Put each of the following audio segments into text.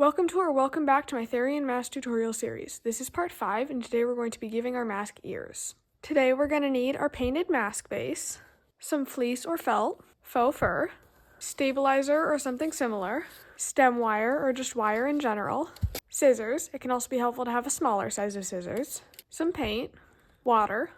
Welcome to or welcome back to my therian mask tutorial series. This is part 5 and today we're going to be giving our mask ears. Today we're going to need our painted mask base, some fleece or felt, faux fur, stabilizer or something similar, stem wire or just wire in general, scissors, it can also be helpful to have a smaller size of scissors, some paint, water,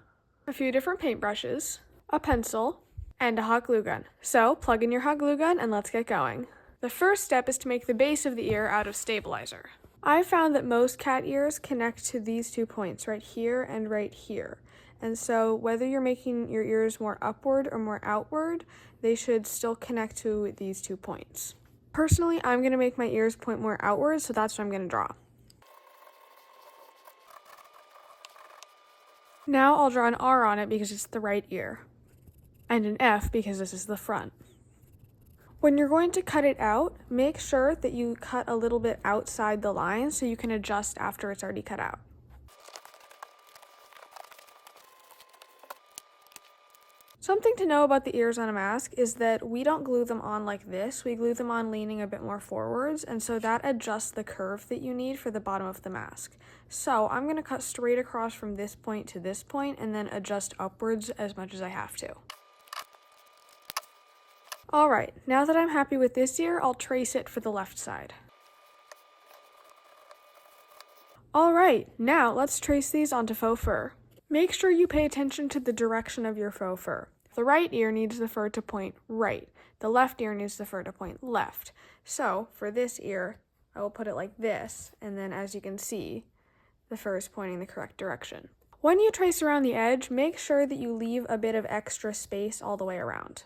a few different paintbrushes, a pencil, and a hot glue gun. So plug in your hot glue gun and let's get going. The first step is to make the base of the ear out of stabilizer. I found that most cat ears connect to these 2 points right here and right here. And so whether you're making your ears more upward or more outward, they should still connect to these 2 points. Personally, I'm going to make my ears point more outward, so that's what I'm going to draw. Now I'll draw an R on it because it's the right ear, and an F because this is the front. When you're going to cut it out, make sure that you cut a little bit outside the line so you can adjust after it's already cut out. Something to know about the ears on a mask is that we don't glue them on like this, we glue them on leaning a bit more forwards, and so that adjusts the curve that you need for the bottom of the mask. So I'm going to cut straight across from this point to this point and then adjust upwards as much as I have to. Alright, now that I'm happy with this ear, I'll trace it for the left side. Alright, now let's trace these onto faux fur. Make sure you pay attention to the direction of your faux fur. The right ear needs the fur to point right. The left ear needs the fur to point left. So, for this ear, I will put it like this, and then as you can see, the fur is pointing the correct direction. When you trace around the edge, make sure that you leave a bit of extra space all the way around.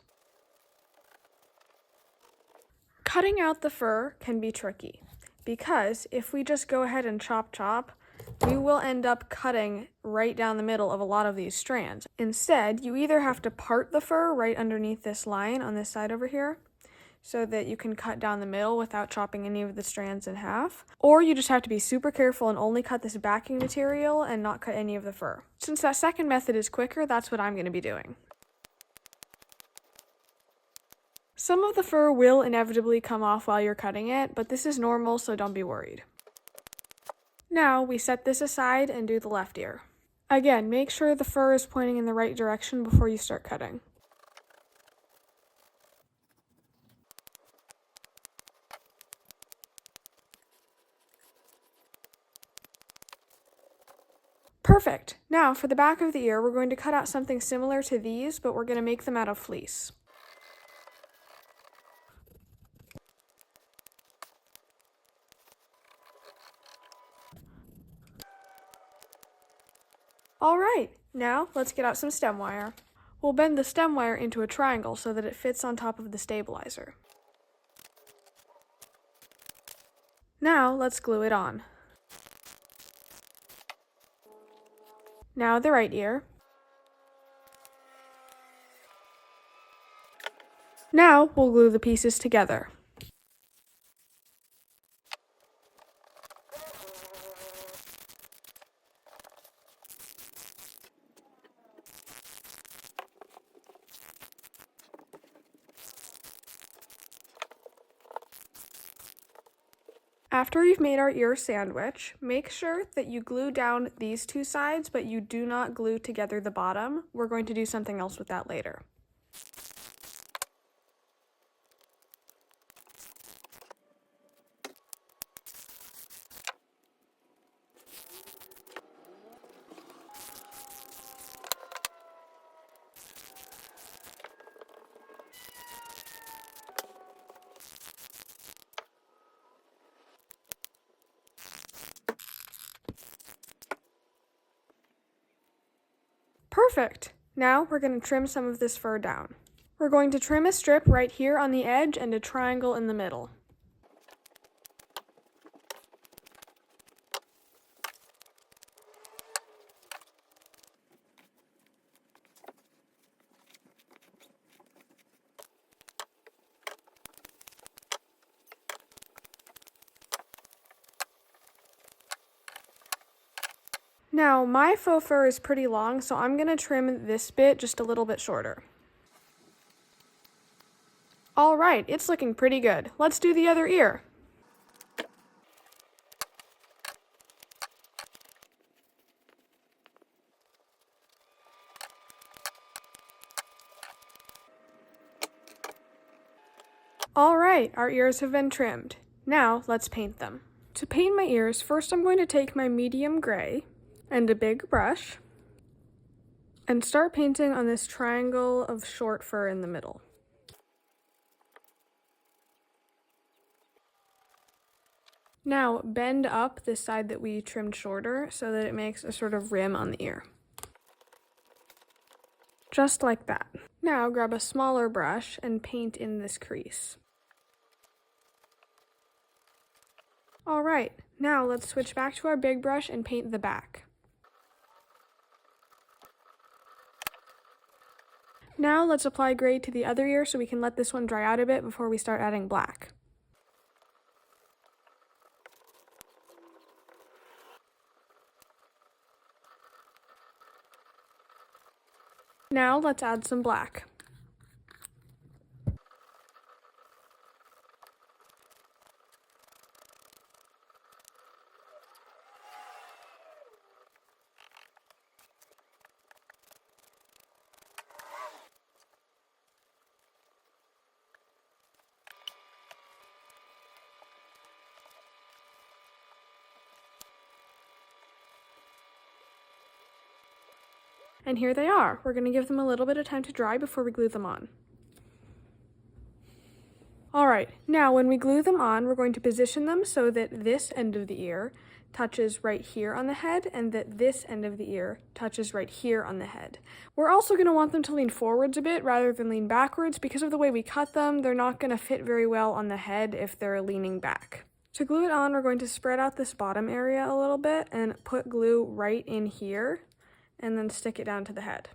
Cutting out the fur can be tricky because if we just go ahead and chop, we will end up cutting right down the middle of a lot of these strands. Instead, you either have to part the fur right underneath this line on this side over here so that you can cut down the middle without chopping any of the strands in half, or you just have to be super careful and only cut this backing material and not cut any of the fur. Since that second method is quicker, that's what I'm going to be doing. Some of the fur will inevitably come off while you're cutting it, but this is normal, so don't be worried. Now, we set this aside and do the left ear. Again, make sure the fur is pointing in the right direction before you start cutting. Perfect! Now, for the back of the ear, we're going to cut out something similar to these, but we're going to make them out of fleece. Alright, now let's get out some stem wire. We'll bend the stem wire into a triangle so that it fits on top of the stabilizer. Now let's glue it on. Now the right ear. Now we'll glue the pieces together. After you've made our ear sandwich, make sure that you glue down these 2 sides, but you do not glue together the bottom. We're going to do something else with that later. Perfect! Now we're going to trim some of this fur down. We're going to trim a strip right here on the edge and a triangle in the middle. Now, my faux fur is pretty long, so I'm going to trim this bit just a little bit shorter. Alright, it's looking pretty good. Let's do the other ear. All right, our ears have been trimmed. Now let's paint them. To paint my ears, first I'm going to take my medium gray and a big brush and start painting on this triangle of short fur in the middle. Now bend up this side that we trimmed shorter so that it makes a sort of rim on the ear. Just like that. Now grab a smaller brush and paint in this crease. All right, now let's switch back to our big brush and paint the back. Now let's apply gray to the other ear so we can let this one dry out a bit before we start adding black. Now let's add some black. And here they are. We're going to give them a little bit of time to dry before we glue them on. Alright, now when we glue them on, we're going to position them so that this end of the ear touches right here on the head and that this end of the ear touches right here on the head. We're also going to want them to lean forwards a bit rather than lean backwards. Because of the way we cut them, they're not going to fit very well on the head if they're leaning back. To glue it on, we're going to spread out this bottom area a little bit and put glue right in here and then stick it down to the head.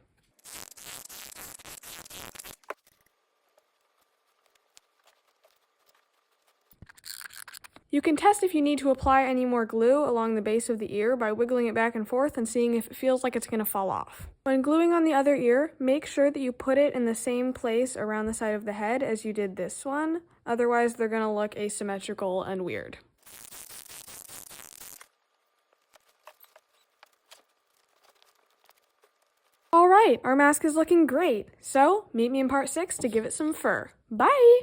You can test if you need to apply any more glue along the base of the ear by wiggling it back and forth and seeing if it feels like it's going to fall off. When gluing on the other ear, make sure that you put it in the same place around the side of the head as you did this one, otherwise they're going to look asymmetrical and weird. Alright, our mask is looking great, so meet me in part 6 to give it some fur. Bye!